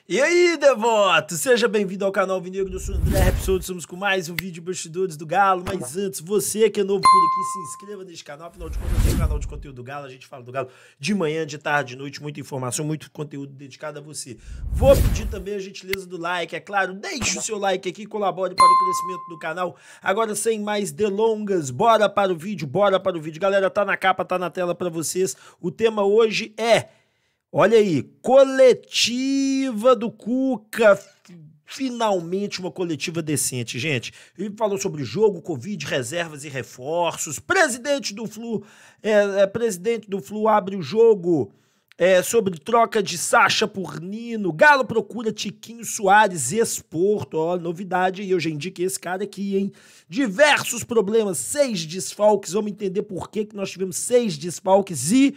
E aí, devoto? Seja bem-vindo ao canal Vinegro, eu sou o André Rapsod, estamos com mais um vídeo de bastidores do Galo, mas antes, você que é novo por aqui, se inscreva neste canal, afinal de contas, é um canal de conteúdo do Galo, a gente fala do Galo de manhã, de tarde, de noite, muita informação, muito conteúdo dedicado a você. Vou pedir também a gentileza do like, é claro, deixe o seu like aqui, colabore para o crescimento do canal. Agora, sem mais delongas, bora para o vídeo. Galera, tá na capa, tá na tela para vocês. O tema hoje é... Olha aí, coletiva do Cuca, finalmente uma coletiva decente, gente. Ele falou sobre jogo, Covid, reservas e reforços. Presidente do Flu abre o jogo sobre troca de Sacha por Nino. Galo procura Tiquinho Soares, ex-Porto. Ó, novidade aí, eu já indiquei esse cara aqui, hein? Diversos problemas, 6 desfalques. Vamos entender por que nós tivemos 6 desfalques e...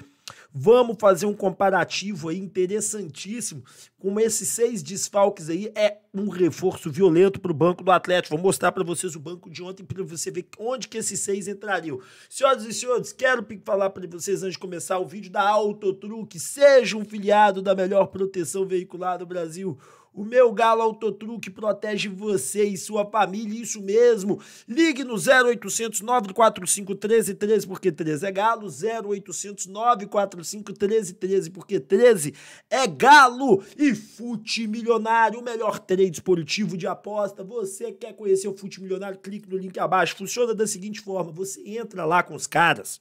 Vamos fazer um comparativo aí interessantíssimo com esses 6 desfalques aí. É um reforço violento para o banco do Atlético. Vou mostrar para vocês o banco de ontem para você ver onde que esses 6 entrariam. Senhoras e senhores, quero falar para vocês antes de começar o vídeo da Autotruque. Seja um filiado da melhor proteção veicular do Brasil. O meu Galo Autotruque protege você e sua família, isso mesmo. Ligue no 0800 945 1313, porque 13 é Galo, 0800 945 1313, porque 13 é Galo. E Fute Milionário, o melhor trade esportivo de aposta. Você quer conhecer o Fute Milionário? Clique no link abaixo. Funciona da seguinte forma, você entra lá com os caras...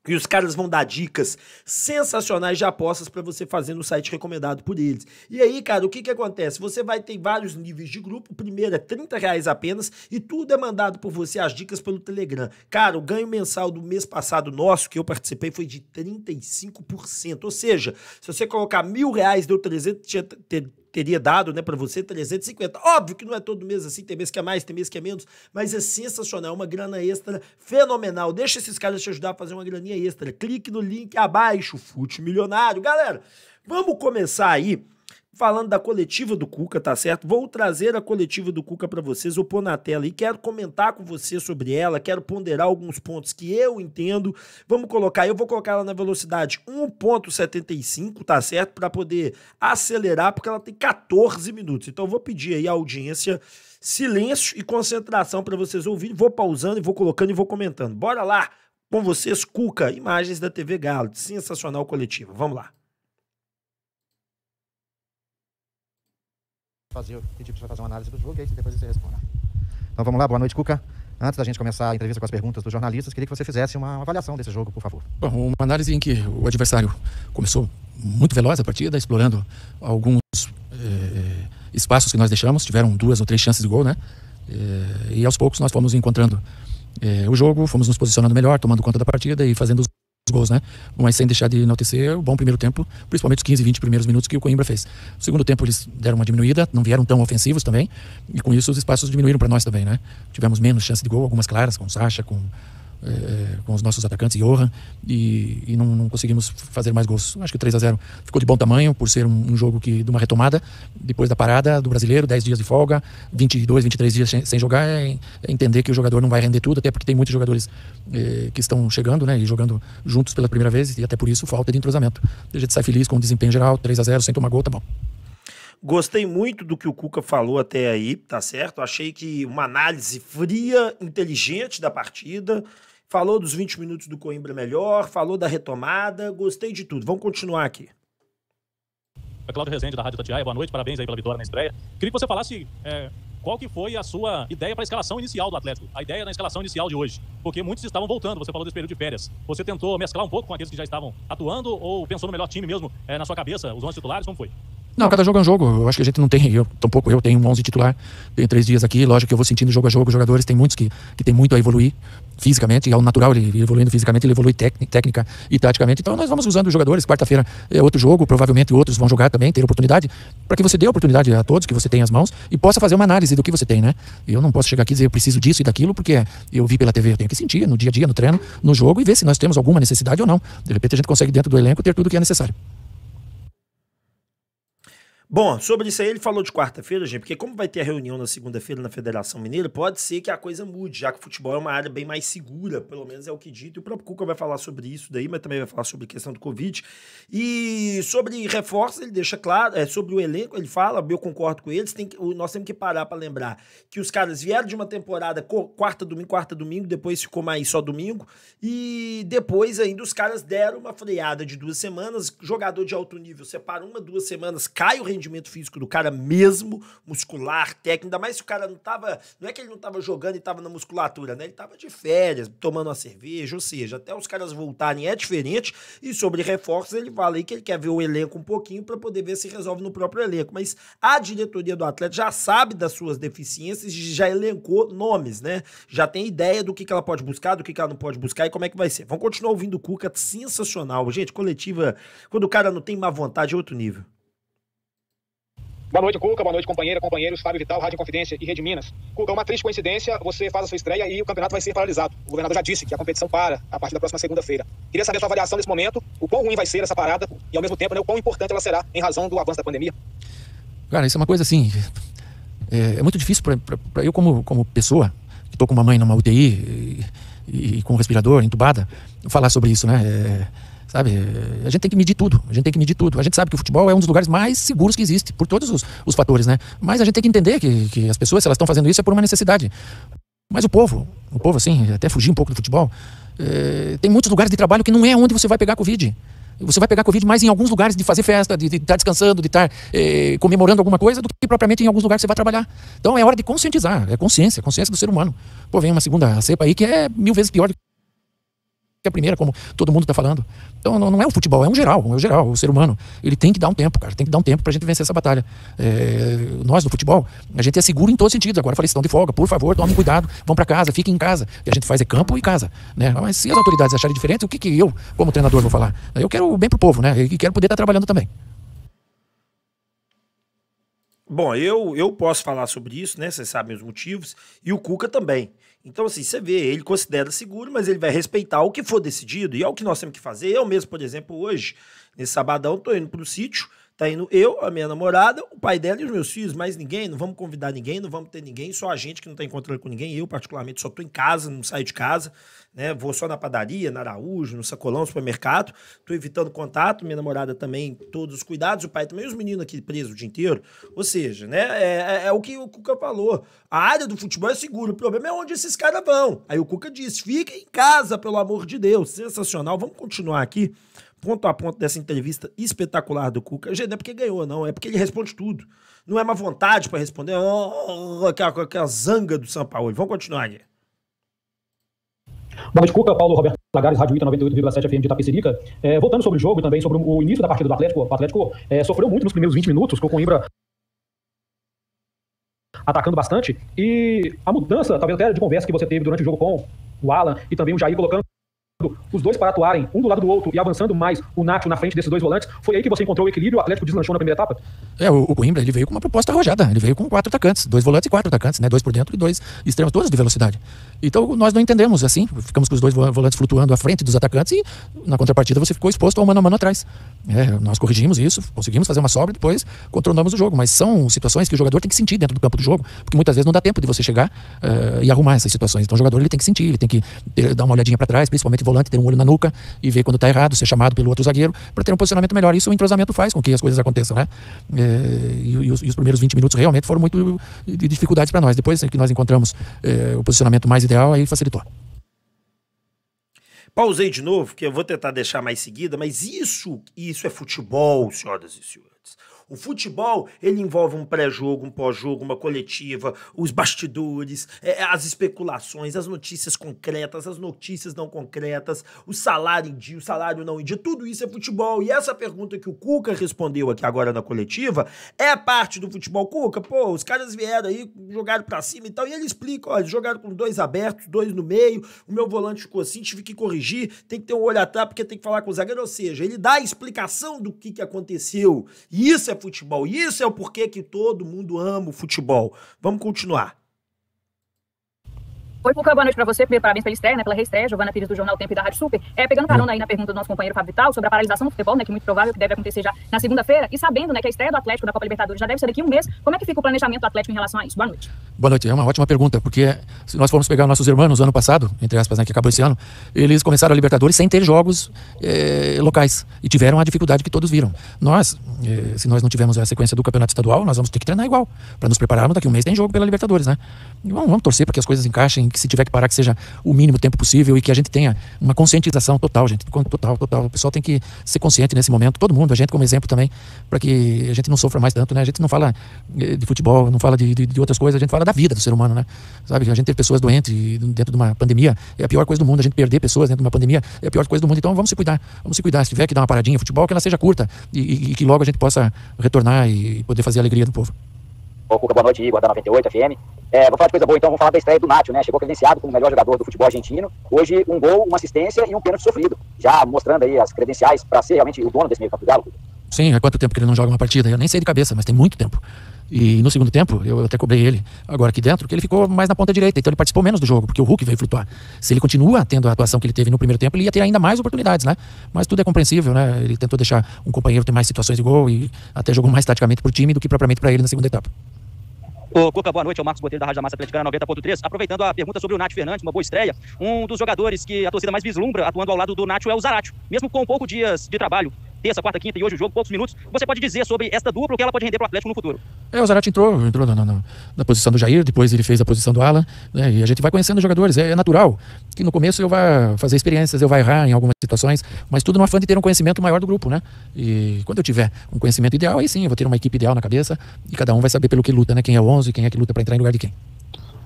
E os caras vão dar dicas sensacionais de apostas para você fazer no site recomendado por eles. E aí, cara, o que acontece? Você vai ter vários níveis de grupo. O primeiro é R$30 apenas e tudo é mandado por você, as dicas pelo Telegram. Cara, o ganho mensal do mês passado nosso, que eu participei, foi de 35%. Ou seja, se você colocar R$1.000, deu 300, teria dado, né, para você 350. Óbvio que não é todo mês assim, tem mês que é mais, tem mês que é menos, mas é sensacional, uma grana extra fenomenal. Deixa esses caras te ajudar a fazer uma graninha extra. Clique no link abaixo, Fute Milionário. Galera, vamos começar aí falando da coletiva do Cuca, tá certo? Vou trazer a coletiva do Cuca para vocês, vou pôr na tela e quero comentar com você sobre ela, quero ponderar alguns pontos que eu entendo. Vamos colocar, eu vou colocar ela na velocidade 1.75, tá certo? Para poder acelerar, porque ela tem 14 minutos. Então eu vou pedir aí à audiência silêncio e concentração para vocês ouvirem. Vou pausando e vou colocando e vou comentando. Bora lá com vocês, Cuca, imagens da TV Galo, sensacional coletiva. Vamos lá. Pedir para você fazer uma análise do jogo e aí depois você responde. Então vamos lá, boa noite, Cuca. Antes da gente começar a entrevista com as perguntas dos jornalistas, queria que você fizesse uma avaliação desse jogo, por favor. Bom, uma análise em que o adversário começou muito veloz a partida, explorando alguns espaços que nós deixamos, tiveram 2 ou 3 chances de gol, né? E aos poucos nós fomos encontrando o jogo, fomos nos posicionando melhor, tomando conta da partida e fazendo os gols, né? Mas sem deixar de enaltecer o bom primeiro tempo, principalmente os 15, 20 primeiros minutos que o Coimbra fez. No segundo tempo eles deram uma diminuída, não vieram tão ofensivos também, e com isso os espaços diminuíram para nós também, né? Tivemos menos chance de gol, algumas claras, com o Sacha, com os nossos atacantes, Johan, e não conseguimos fazer mais gols. Acho que o 3-0 ficou de bom tamanho, por ser um jogo de uma retomada, depois da parada do brasileiro, 10 dias de folga, 22, 23 dias sem jogar, é entender que o jogador não vai render tudo, até porque tem muitos jogadores que estão chegando, né, e jogando juntos pela primeira vez, e até por isso falta de entrosamento. A gente sai feliz com o desempenho geral, 3-0, sem tomar gol, tá bom. Gostei muito do que o Cuca falou até aí, tá certo? Achei que uma análise fria, inteligente da partida, falou dos 20 minutos do Coimbra melhor, falou da retomada, gostei de tudo. Vamos continuar aqui. Cláudio Rezende, da Rádio Tatiaia, boa noite, parabéns aí pela vitória na estreia. Queria que você falasse qual que foi a sua ideia para a escalação inicial do Atlético, a ideia na escalação inicial de hoje, porque muitos estavam voltando, você falou desse período de férias. Você tentou mesclar um pouco com aqueles que já estavam atuando ou pensou no melhor time mesmo na sua cabeça, os 11 titulares, como foi? Não, cada jogo é um jogo. Eu acho que a gente não tem, tampouco eu tenho um 11 titular, tenho 3 dias aqui, lógico que eu vou sentindo jogo a jogo, os jogadores, tem muitos que tem muito a evoluir fisicamente, e ao natural ele evoluindo fisicamente, ele evolui técnica e taticamente, então nós vamos usando os jogadores. Quarta-feira é outro jogo, provavelmente outros vão jogar também, ter oportunidade, para que você dê oportunidade a todos que você tem as mãos e possa fazer uma análise do que você tem, né? Eu não posso chegar aqui e dizer eu preciso disso e daquilo, porque eu vi pela TV, eu tenho que sentir no dia a dia, no treino, no jogo, e ver se nós temos alguma necessidade ou não. De repente a gente consegue dentro do elenco ter tudo o que é necessário. Bom, sobre isso aí ele falou de quarta-feira, gente, porque como vai ter a reunião na segunda-feira na Federação Mineira, pode ser que a coisa mude, já que o futebol é uma área bem mais segura, pelo menos é o que dito, e o próprio Cuca vai falar sobre isso daí, mas também vai falar sobre a questão do Covid. E sobre reforços, ele deixa claro, sobre o elenco, ele fala, eu concordo com eles, nós temos que parar para lembrar que os caras vieram de uma temporada quarta, domingo, depois ficou mais só domingo, e depois ainda os caras deram uma freada de 2 semanas, jogador de alto nível separa 1, 2 semanas, cai o rendimento físico do cara mesmo, muscular, técnico, ainda mais se o cara não é que ele não tava jogando e tava na musculatura, né? Ele tava de férias, tomando uma cerveja, ou seja, até os caras voltarem é diferente. E sobre reforços, ele fala aí que ele quer ver o elenco um pouquinho para poder ver se resolve no próprio elenco, mas a diretoria do Atlético já sabe das suas deficiências e já elencou nomes, né? Já tem ideia do que ela pode buscar, do que ela não pode buscar e como é que vai ser. Vamos continuar ouvindo o Cuca, sensacional. Gente, coletiva, quando o cara não tem má vontade, é outro nível. Boa noite, Cuca. Boa noite, companheira, companheiros. Fábio Vital, Rádio Confidência e Rede Minas. Cuca, uma triste coincidência, você faz a sua estreia e o campeonato vai ser paralisado. O governador já disse que a competição para a partir da próxima segunda-feira. Queria saber a sua avaliação nesse momento, o quão ruim vai ser essa parada e, ao mesmo tempo, né, o quão importante ela será em razão do avanço da pandemia. Cara, isso é uma coisa assim, é muito difícil para eu como pessoa, que estou com uma mãe numa UTI e com um respirador, entubada, falar sobre isso, né? Sabe, a gente tem que medir tudo, a gente sabe que o futebol é um dos lugares mais seguros que existe, por todos os fatores, né? Mas a gente tem que entender que as pessoas, se elas estão fazendo isso, é por uma necessidade. Mas o povo assim, até fugir um pouco do futebol, tem muitos lugares de trabalho que não é onde você vai pegar Covid. Você vai pegar Covid mais em alguns lugares de fazer festa, de estar descansando, de estar comemorando alguma coisa, do que propriamente em alguns lugares que você vai trabalhar. Então é hora de conscientizar, é consciência do ser humano. Pô, vem uma segunda cepa aí que é 1000 vezes pior do que a primeira, como todo mundo está falando. Então não é o futebol, é um geral, o ser humano. Ele tem que dar um tempo, cara, tem que dar um tempo pra gente vencer essa batalha. Nós do futebol, a gente é seguro em todos os sentidos. Agora eu falei, estão de folga, por favor, tomem cuidado, vão pra casa, fiquem em casa. O que a gente faz é campo e casa, né? Mas se as autoridades acharem diferente, o que eu, como treinador, vou falar? Eu quero o bem pro povo, né? E quero poder estar trabalhando também. Bom, eu posso falar sobre isso, né? Vocês sabem os motivos. E o Cuca também. Então, assim, você vê, ele considera seguro, mas ele vai respeitar o que for decidido. E é o que nós temos que fazer. Eu mesmo, por exemplo, hoje, nesse sabadão, tô indo pro sítio. Tá indo eu, a minha namorada, o pai dela e os meus filhos, mais ninguém. Não vamos convidar ninguém, não vamos ter ninguém. Só a gente que não tá encontrando com ninguém. Eu, particularmente, só tô em casa, não saio de casa. Né? Vou só na padaria, na Araújo, no Sacolão, no supermercado. Tô evitando contato. Minha namorada também, todos os cuidados. O pai também, os meninos aqui presos o dia inteiro. Ou seja, né? É o que o Cuca falou. A área do futebol é segura. O problema é onde esses caras vão. Aí o Cuca disse, fiquem em casa, pelo amor de Deus. Sensacional. Vamos continuar aqui. Ponto a ponto dessa entrevista espetacular do Cuca. Gente, não é porque ganhou, não. É porque ele responde tudo. Não é má vontade para responder. Aquela zanga do São Paulo. Vamos continuar aqui. Boa noite, Cuca. Paulo Roberto Lagares, Rádio Ita 98,7 FM de Itapecerica. Voltando sobre o jogo e também sobre o início da partida do Atlético. O Atlético sofreu muito nos primeiros 20 minutos, com o Coimbra atacando bastante. E a mudança, talvez até de conversa que você teve durante o jogo com o Alan e também o Jair colocando os dois para atuarem um do lado do outro e avançando mais o Nacho na frente desses dois volantes, foi aí que você encontrou o equilíbrio, o Atlético deslanchou na primeira etapa? O Coimbra, ele veio com uma proposta arrojada, ele veio com 4 atacantes, 2 volantes e 4 atacantes, né? 2 por dentro e 2 extremos, todos de velocidade. Então nós não entendemos assim, ficamos com os 2 volantes flutuando à frente dos atacantes e na contrapartida você ficou exposto ao mano a mano atrás. Nós corrigimos isso, conseguimos fazer uma sobra e depois controlamos o jogo, mas são situações que o jogador tem que sentir dentro do campo do jogo, porque muitas vezes não dá tempo de você chegar e arrumar essas situações. Então o jogador ele tem que sentir, ele tem que dar uma olhadinha para trás, principalmente o volante, ter um olho na nuca e ver quando tá errado, ser chamado pelo outro zagueiro para ter um posicionamento melhor. Isso o entrosamento faz com que as coisas aconteçam, né? E os primeiros 20 minutos realmente foram muito de dificuldades para nós. Depois que nós encontramos o posicionamento mais ideal, aí facilitou. Pausei de novo, que eu vou tentar deixar mais seguida, mas isso é futebol, senhoras e senhores. O futebol, ele envolve um pré-jogo, um pós-jogo, uma coletiva, os bastidores, as especulações, as notícias concretas, as notícias não concretas, o salário em dia, o salário não em dia, tudo isso é futebol. E essa pergunta que o Cuca respondeu aqui agora na coletiva é parte do futebol. Cuca, pô, os caras vieram aí, jogaram pra cima e tal, e ele explica, olha, jogaram com 2 abertos, 2 no meio, o meu volante ficou assim, tive que corrigir, tem que ter um olho atrás porque tem que falar com o zagueiro, ou seja, ele dá a explicação do que aconteceu, e isso é futebol. E isso é o porquê que todo mundo ama o futebol. Vamos continuar. Oi, Cuca, boa noite pra você. Primeiro, parabéns pela estreia, né, pela reestreia. Giovana Pires, do Jornal Tempo e da Rádio Super. Pegando carona aí na pergunta do nosso companheiro Fábio Vital sobre a paralisação do futebol, né, que muito provável que deve acontecer já na segunda-feira, e sabendo, né, que a estreia do Atlético da Copa Libertadores já deve ser daqui a um mês, como é que fica o planejamento do Atlético em relação a isso? Boa noite. Boa noite, é uma ótima pergunta, porque se nós formos pegar nossos irmãos ano passado, entre aspas, né, que acabou esse ano, eles começaram a Libertadores sem ter jogos locais, e tiveram a dificuldade que todos viram. Nós, se nós não tivermos a sequência do campeonato estadual, nós vamos ter que treinar igual, para nos prepararmos, daqui a um mês tem jogo pela Libertadores, né? E vamos torcer para que as coisas encaixem, que se tiver que parar, que seja o mínimo tempo possível e que a gente tenha uma conscientização total, gente, total. O pessoal tem que ser consciente nesse momento, todo mundo, a gente como exemplo também, para que a gente não sofra mais tanto, né? A gente não fala de futebol, não fala de outras coisas, a gente fala da vida do ser humano, né? Sabe, a gente ter pessoas doentes dentro de uma pandemia é a pior coisa do mundo, a gente perder pessoas dentro de uma pandemia é a pior coisa do mundo, então vamos se cuidar, se tiver que dar uma paradinha, futebol, que ela seja curta e que logo a gente possa retornar e poder fazer a alegria do povo. Ô, Cuca, boa noite, Igor, da 98 FM. Vou falar de coisa boa, então, vamos falar da estreia do Nacho, né? Chegou credenciado como o melhor jogador do futebol argentino. Hoje, um gol, uma assistência e um pênalti sofrido. Já mostrando aí as credenciais para ser realmente o dono desse meio campo do Galo. Sim, há quanto tempo que ele não joga uma partida? Eu nem sei de cabeça, mas tem muito tempo. E no segundo tempo, eu até cobrei ele agora aqui dentro, que ele ficou mais na ponta direita, então ele participou menos do jogo, porque o Hulk veio flutuar. Se ele continua tendo a atuação que ele teve no primeiro tempo, ele ia ter ainda mais oportunidades, né? Mas tudo é compreensível, né? Ele tentou deixar um companheiro ter mais situações de gol e até jogou mais taticamente pro time do que propriamente para ele na segunda etapa. Ô, Cuca, boa noite, é o Marcos Botelho da Rádio da Massa Atleticana 90.3. Aproveitando a pergunta sobre o Nath Fernandes, uma boa estreia, um dos jogadores que a torcida mais vislumbra atuando ao lado do Nacho é o Zaratio. Mesmo com poucos dias de trabalho, terça, quarta, quinta e hoje o jogo, poucos minutos, você pode dizer sobre esta dupla o que ela pode render para o Atlético no futuro? O Zaratio entrou na posição do Jair, depois ele fez a posição do Alan, né, e a gente vai conhecendo os jogadores. É natural que no começo eu vá fazer experiências, eu vá errar em algumas situações, mas tudo no afã de ter um conhecimento maior do grupo, né? E quando eu tiver um conhecimento ideal, aí sim, eu vou ter uma equipe ideal na cabeça e cada um vai saber pelo que luta, né? Quem é o 11, quem é que luta para entrar em lugar de quem.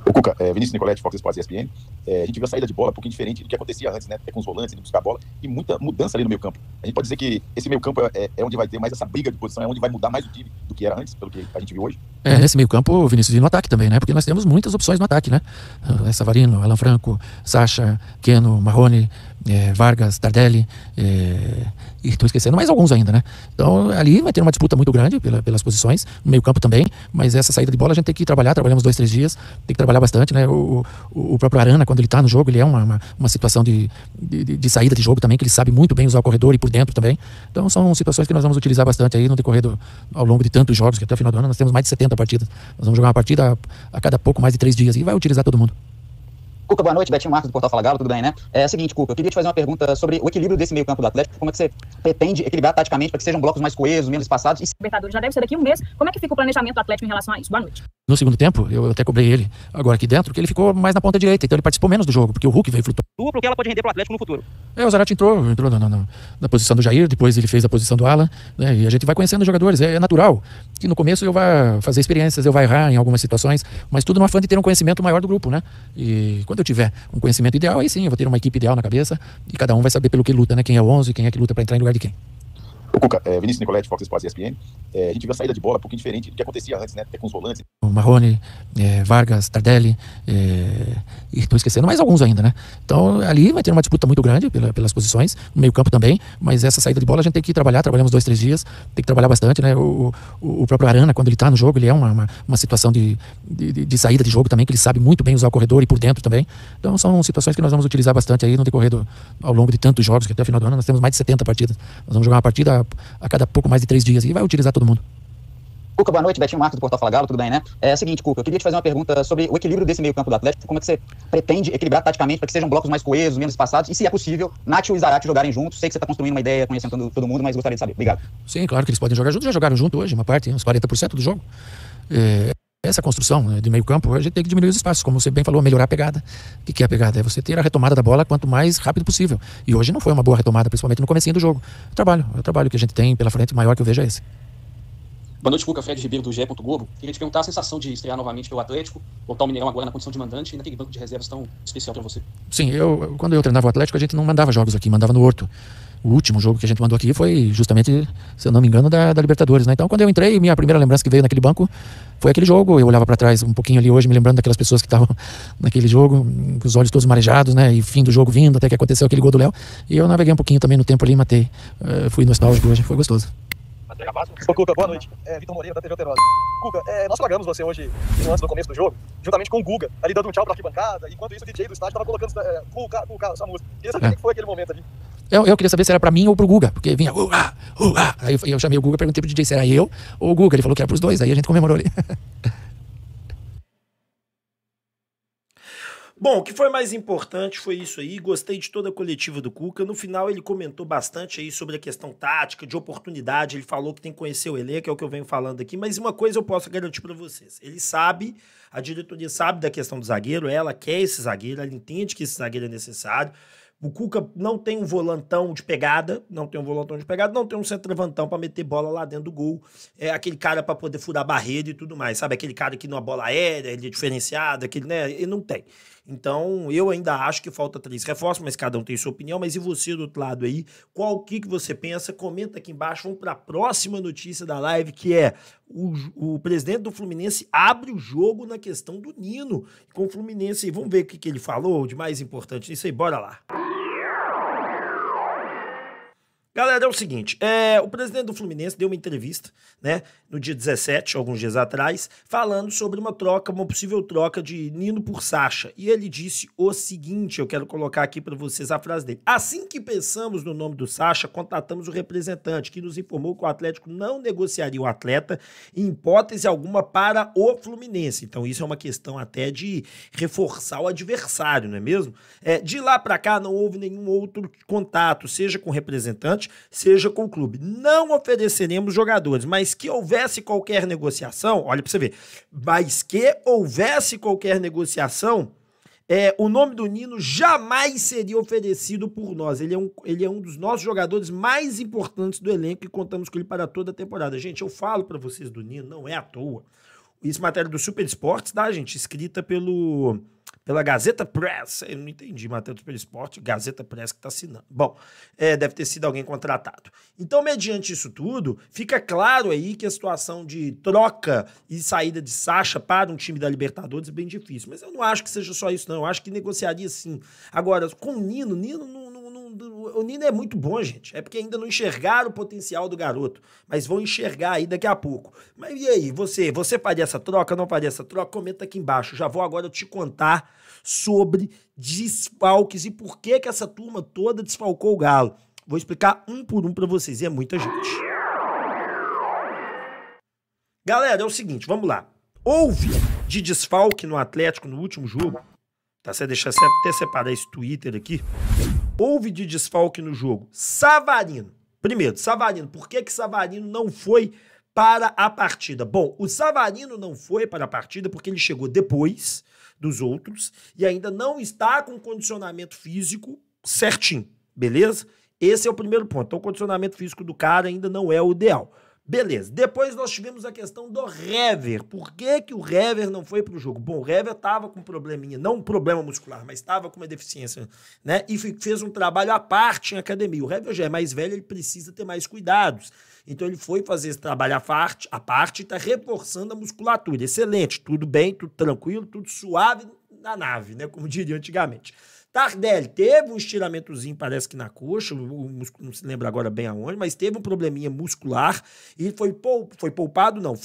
O Cuca, Vinícius Nicoletti, Fox Sports ESPN, a gente viu a saída de bola um pouquinho diferente do que acontecia antes, né? Com os volantes, indo buscar a bola e muita mudança ali no meio campo. A gente pode dizer que esse meio campo é onde vai ter mais essa briga de posição, é onde vai mudar mais o time do que era antes, pelo que a gente viu hoje. Nesse meio campo, o Vinícius no ataque também, né? Porque nós temos muitas opções no ataque, né? Savarino, Alan Franco, Sacha, Keno, Marrone, Vargas, Tardelli, e estou esquecendo mais alguns ainda, né? Então ali vai ter uma disputa muito grande pelas posições, no meio campo também, mas essa saída de bola a gente tem que trabalhamos 2, 3 dias, tem que trabalhar bastante, né? O próprio Arana, quando ele está no jogo, ele é uma situação de saída de jogo também, que ele sabe muito bem usar o corredor e por dentro também. Então são situações que nós vamos utilizar bastante aí no decorrer ao longo de tantos jogos, que até o final do ano nós temos mais de 70 partidas. Nós vamos jogar uma partida a cada pouco mais de 3 dias e vai utilizar todo mundo. Cuca, boa noite, Betinho Marcos do Portal Fala Galo, tudo bem, né? É o seguinte, Cuca, eu queria te fazer uma pergunta sobre o equilíbrio desse meio campo do Atlético, como é que você pretende equilibrar taticamente para que sejam blocos mais coesos, menos espaçados? Libertadores já deve ser daqui a um mês, como é que fica o planejamento do Atlético em relação a isso? Boa noite. No segundo tempo, eu até cobrei ele agora aqui dentro, que ele ficou mais na ponta direita, então ele participou menos do jogo, porque o Hulk veio flutuar. Duplo que ela pode render para o Atlético no futuro? O Zaratio entrou na posição do Jair, depois ele fez a posição do Alan, né, e a gente vai conhecendo os jogadores. É natural que no começo eu vá fazer experiências, eu vá errar em algumas situações, mas tudo no afã de ter um conhecimento maior do grupo, né? E quando eu tiver um conhecimento ideal, aí sim, eu vou ter uma equipe ideal na cabeça e cada um vai saber pelo que luta, né? Quem é o 11, quem é que luta para entrar em lugar de quem. O Cuca, Vinícius Nicoletti, Fox Sports ESPN, a gente viu a saída de bola um pouquinho diferente do que acontecia antes, né? Com os volantes. O Marrone, Vargas, Tardelli, e estou esquecendo mais alguns ainda, né? Então ali vai ter uma disputa muito grande pelas posições, no meio campo também, mas essa saída de bola a gente tem que trabalhamos 2, 3 dias, tem que trabalhar bastante, né? O próprio Arana, quando ele está no jogo, ele é uma situação de saída de jogo também, que ele sabe muito bem usar o corredor e por dentro também. Então são situações que nós vamos utilizar bastante aí no decorrer ao longo de tantos jogos, que até o final do ano nós temos mais de 70 partidas. Nós vamos jogar uma partida a cada pouco mais de 3 dias e vai utilizar todo mundo. Cuca, boa noite, Betinho Marcos do Portal Fala Galo, tudo bem, né? É o seguinte, Cuca, eu queria te fazer uma pergunta sobre o equilíbrio desse meio campo do Atlético, como é que você pretende equilibrar taticamente para que sejam blocos mais coesos, menos espaçados, e se é possível, Nacho e Zaratio jogarem juntos. Sei que você está construindo uma ideia, conhecendo todo mundo, mas gostaria de saber. Obrigado. Sim, claro que eles podem jogar juntos, já jogaram junto hoje, uma parte, uns 40% do jogo. Essa construção de meio campo, a gente tem que diminuir os espaços, como você bem falou, melhorar a pegada. O que é a pegada? É você ter a retomada da bola quanto mais rápido possível. E hoje não foi uma boa retomada, principalmente no comecinho do jogo. O trabalho que a gente tem pela frente, maior que eu vejo é esse. Boa noite, Cuca, Fred Ribeiro do GE. Globo. Queria te perguntar a sensação de estrear novamente pelo Atlético, voltar ao Mineirão agora na condição de mandante e naquele banco de reservas tão especial para você. Sim, quando eu treinava o Atlético, a gente não mandava jogos aqui, mandava no Horto. O último jogo que a gente mandou aqui foi justamente, se eu não me engano, da Libertadores, né? Então, quando eu entrei, minha primeira lembrança que veio naquele banco foi aquele jogo. Eu olhava para trás um pouquinho ali hoje, me lembrando daquelas pessoas que estavam naquele jogo, com os olhos todos marejados, né? E fim do jogo vindo, até que aconteceu aquele gol do Léo. E eu naveguei um pouquinho também no tempo ali e matei. Fui nostálgico hoje, foi gostoso. Ô, Cuca, boa noite. Vitor Moreira, da TV Alterosa. Cuca, nós flagramos você hoje, antes do começo do jogo, juntamente com o Guga, ali dando um tchau pra arquibancada, enquanto isso o DJ do estádio tava colocando Cuca, essa música. Queria saber o que foi aquele momento ali. Eu queria saber se era pra mim ou pro Guga, porque vinha Aí eu chamei o Guga, perguntei pro DJ se era eu ou o Guga. Ele falou que era pros dois, aí a gente comemorou ali. Bom, o que foi mais importante foi isso aí, gostei de toda a coletiva do Cuca. No final ele comentou bastante aí sobre a questão tática, de oportunidade, ele falou que tem que conhecer o elenco, é o que eu venho falando aqui, mas uma coisa eu posso garantir pra vocês, ele sabe, a diretoria sabe da questão do zagueiro, ela quer esse zagueiro, ela entende que esse zagueiro é necessário. O Cuca não tem um volantão de pegada, não tem um centroavantão pra meter bola lá dentro do gol. É aquele cara pra poder furar barreira e tudo mais, sabe? Aquele cara que numa bola aérea, ele é diferenciado, aquele, né? Ele não tem. Então, eu ainda acho que falta 3 reforços, mas cada um tem sua opinião. Mas e você do outro lado aí? Qual que você pensa? Comenta aqui embaixo. Vamos para a próxima notícia da live, que é o presidente do Fluminense abre o jogo na questão do Nino com o Fluminense. E vamos ver o que ele falou de mais importante nisso aí. Bora lá. Galera, é o seguinte, o presidente do Fluminense deu uma entrevista, né, no dia 17, alguns dias atrás, falando sobre uma possível troca de Nino por Sacha. E ele disse o seguinte, eu quero colocar aqui para vocês a frase dele. Assim que pensamos no nome do Sacha, contatamos o representante, que nos informou que o Atlético não negociaria o atleta em hipótese alguma para o Fluminense. Então isso é uma questão até de reforçar o adversário, não é mesmo? De lá para cá não houve nenhum outro contato, seja com o representante, seja com o clube. Não ofereceremos jogadores, mas que houvesse qualquer negociação, olha pra você ver, mas que houvesse qualquer negociação, o nome do Nino jamais seria oferecido por nós. Ele é um dos nossos jogadores mais importantes do elenco e contamos com ele para toda a temporada. Gente, eu falo pra vocês do Nino, não é à toa. Isso é matéria do Super Esportes, tá, gente? Escrita pela Gazeta Press. Eu não entendi, matéria do Super Esporte, Gazeta Press que tá assinando. Bom, deve ter sido alguém contratado. Então, mediante isso tudo, fica claro aí que a situação de troca e saída de Sacha para um time da Libertadores é bem difícil. Mas eu não acho que seja só isso, não. Eu acho que negociaria sim. Agora, com o Nino o Nino é muito bom, gente. É porque ainda não enxergaram o potencial do garoto. Mas vão enxergar aí daqui a pouco. Mas e aí, você faria essa troca, não faria essa troca? Comenta aqui embaixo. Já vou agora te contar sobre desfalques e por que essa turma toda desfalcou o Galo. Vou explicar um por um pra vocês. E é muita gente. Galera, é o seguinte, vamos lá. Houve de desfalque no Atlético no último jogo. Tá, você deixa até separar esse Twitter aqui. Houve de desfalque no jogo Savarino. Primeiro, Savarino. Por que Savarino não foi para a partida? Bom, o Savarino não foi para a partida porque ele chegou depois dos outros e ainda não está com condicionamento físico certinho, beleza? Esse é o primeiro ponto. Então, o condicionamento físico do cara ainda não é o ideal. Beleza. Depois nós tivemos a questão do Hever. Por que o Hever não foi pro jogo? Bom, o Hever tava com um probleminha, não um problema muscular, mas tava com uma deficiência, né? E fez um trabalho à parte em academia. O Hever já é mais velho, ele precisa ter mais cuidados. Então ele foi fazer esse trabalho à parte e tá reforçando a musculatura. Excelente, tudo bem, tudo tranquilo, tudo suave na nave, né? Como diria antigamente. Tardelli teve um estiramentozinho, parece que na coxa, não se lembra agora bem aonde, mas teve um probleminha muscular e foi poupado, não,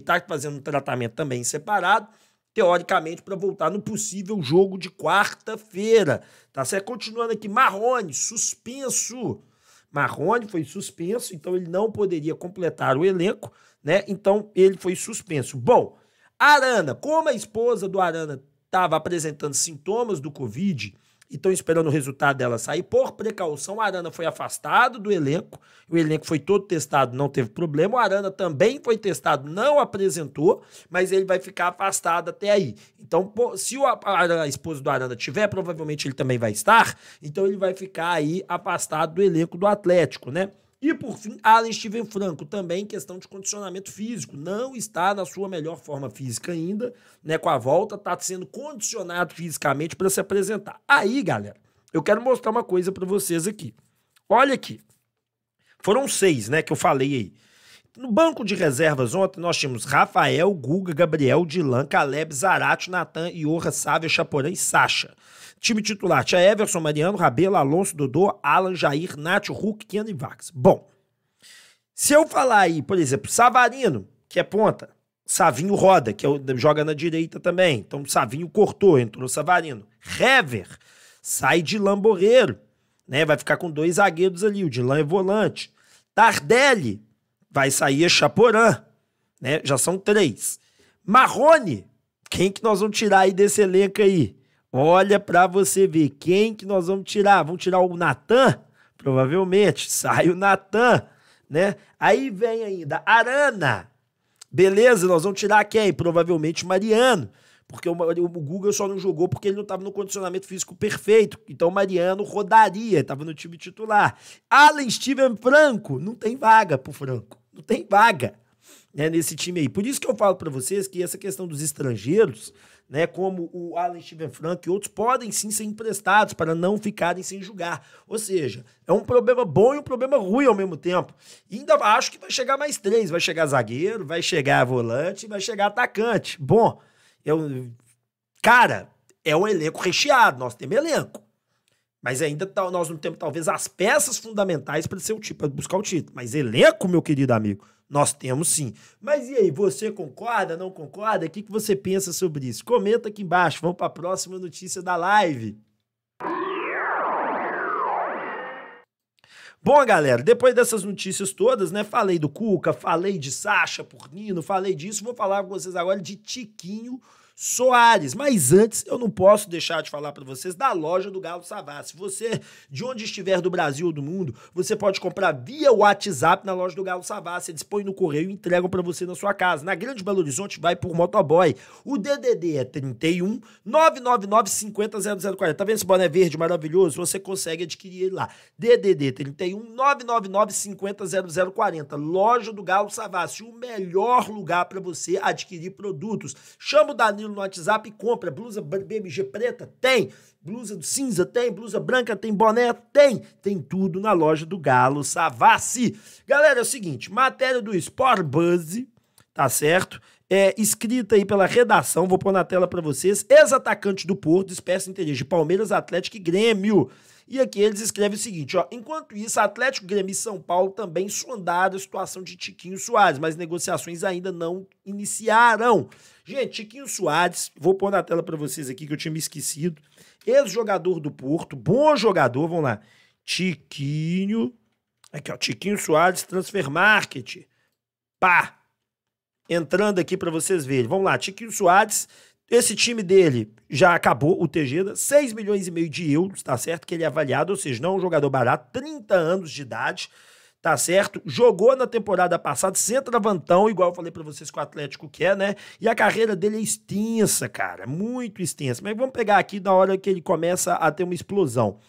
tá fazendo um tratamento também separado, teoricamente para voltar no possível jogo de quarta-feira, tá certo? Continuando aqui, Marrone, suspenso. Marrone foi suspenso, então ele não poderia completar o elenco, né? Então ele foi suspenso. Bom, Arana, como a esposa do Arana estava apresentando sintomas do Covid e estão esperando o resultado dela sair, por precaução, o Arana foi afastado do elenco, o elenco foi todo testado, não teve problema, o Arana também foi testado, não apresentou, mas ele vai ficar afastado até aí. Então, se a esposa do Arana tiver, provavelmente ele também vai estar, então ele vai ficar aí afastado do elenco do Atlético, né? E, por fim, Alan Steven Franco, também questão de condicionamento físico. Não está na sua melhor forma física ainda, né? Com a volta, está sendo condicionado fisicamente para se apresentar. Aí, galera, eu quero mostrar uma coisa para vocês aqui. Olha aqui. Foram 6, né, que eu falei aí. No banco de reservas ontem, nós tínhamos Rafael, Guga, Gabriel, Dilan, Caleb, Zarate, Natan, Iorra, Sávia, Chaporã e Sacha. Time titular tinha Everson, Mariano, Rabelo, Alonso, Dodô, Alan, Jair, Nacho, Hulk, Keno e Vargas. Bom, Se eu falar aí, por exemplo, Savarino, que é ponta, Savinho roda, que joga na direita também. Então, Savinho cortou, entrou Savarino. Hever, sai de Lamborreiro, né? Vai ficar com 2 zagueiros ali, o Dilan é volante. Tardelli, vai sair a Chaporã, né? Já são 3. Marrone, quem que nós vamos tirar aí desse elenco aí? Olha pra você ver, quem que nós vamos tirar? Vamos tirar o Natan? Provavelmente, sai o Natan, né? Aí vem ainda Arana. Beleza, nós vamos tirar quem? Provavelmente o Mariano, porque o Guga só não jogou porque ele não estava no condicionamento físico perfeito, então o Mariano rodaria, estava no time titular. Alan Steven Franco, não tem vaga pro Franco, não tem vaga, né, nesse time aí. Por isso que eu falo para vocês que essa questão dos estrangeiros, né, como o Alan Steven Franco e outros, podem sim ser emprestados para não ficarem sem jogar. Ou seja, é um problema bom e um problema ruim ao mesmo tempo. E ainda acho que vai chegar mais 3. Vai chegar zagueiro, vai chegar volante, vai chegar atacante. Bom, cara, é um elenco recheado. Nós temos elenco. Mas ainda nós não temos, talvez, as peças fundamentais para buscar o título. Mas elenco, meu querido amigo, nós temos sim. Mas e aí, você concorda, não concorda? O que você pensa sobre isso? Comenta aqui embaixo. Vamos para a próxima notícia da live. Bom, galera, depois dessas notícias todas, né? Falei do Cuca, falei de Sacha por Nino, falei disso. Vou falar com vocês agora de Tiquinho Soares. Mas antes, eu não posso deixar de falar para vocês da loja do Galo Savassi. Você, de onde estiver do Brasil ou do mundo, você pode comprar via WhatsApp na loja do Galo Savassi. Eles põem no correio e entregam para você na sua casa. Na Grande Belo Horizonte, vai por motoboy. O DDD é 31 999 50 0040. Tá vendo esse boné verde maravilhoso? Você consegue adquirir ele lá. DDD 31 999 50 0040. Loja do Galo Savassi, o melhor lugar para você adquirir produtos. Chama o Danilo no WhatsApp e compra. Blusa BMG preta? Tem. Blusa cinza? Tem. Blusa branca? Tem. Boné? Tem. Tem tudo na loja do Galo Savassi. Galera, é o seguinte, matéria do Sport Buzz, tá certo? Escrita aí pela redação, vou pôr na tela pra vocês. Ex-atacante do Porto, expressa interesse de Palmeiras, Atlético e Grêmio. E aqui eles escrevem o seguinte, ó. Enquanto isso, Atlético, Grêmio e São Paulo também sondaram a situação de Tiquinho Soares, mas negociações ainda não iniciaram. Gente, Tiquinho Soares, vou pôr na tela pra vocês aqui que eu tinha me esquecido. Ex-jogador do Porto, bom jogador, vamos lá. Tiquinho, aqui ó, Tiquinho Soares, Transfer Market. Pá! Entrando aqui pra vocês verem. Vamos lá, Tiquinho Soares, esse time dele já acabou, o Tejeda, 6,5 milhões de euros, tá certo? Que ele é avaliado, ou seja, não é um jogador barato, 30 anos de idade, tá certo? Jogou na temporada passada, centroavantão, igual eu falei pra vocês que o Atlético quer, né? E a carreira dele é extensa, cara, muito extensa. Mas vamos pegar aqui na hora que ele começa a ter uma explosão.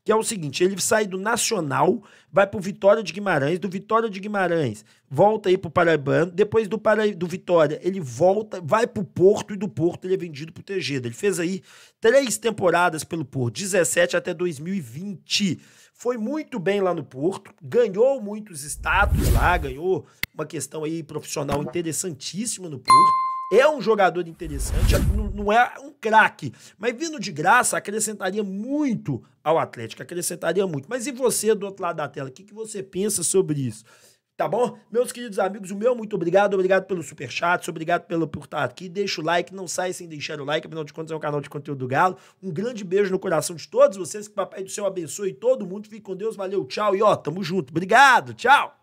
Que é o seguinte, ele sai do Nacional, vai pro Vitória de Guimarães, do Vitória de Guimarães volta aí pro Paraibano, depois do Vitória ele volta, vai pro Porto e do Porto ele é vendido pro Tejeda. Ele fez aí 3 temporadas pelo Porto, 17 até 2020. Foi muito bem lá no Porto, ganhou muitos status lá, ganhou uma questão aí profissional interessantíssima no Porto. É um jogador interessante, não é um craque, mas vindo de graça acrescentaria muito ao Atlético, acrescentaria muito. Mas e você do outro lado da tela, o que você pensa sobre isso? Tá bom? Meus queridos amigos, o meu muito obrigado pelo superchat, obrigado por estar aqui, deixa o like, não sai sem deixar o like, afinal de contas é um canal de conteúdo do Galo. Um grande beijo no coração de todos vocês, que o Papai do Céu abençoe todo mundo, fique com Deus, valeu, tchau e ó, tamo junto, obrigado, tchau!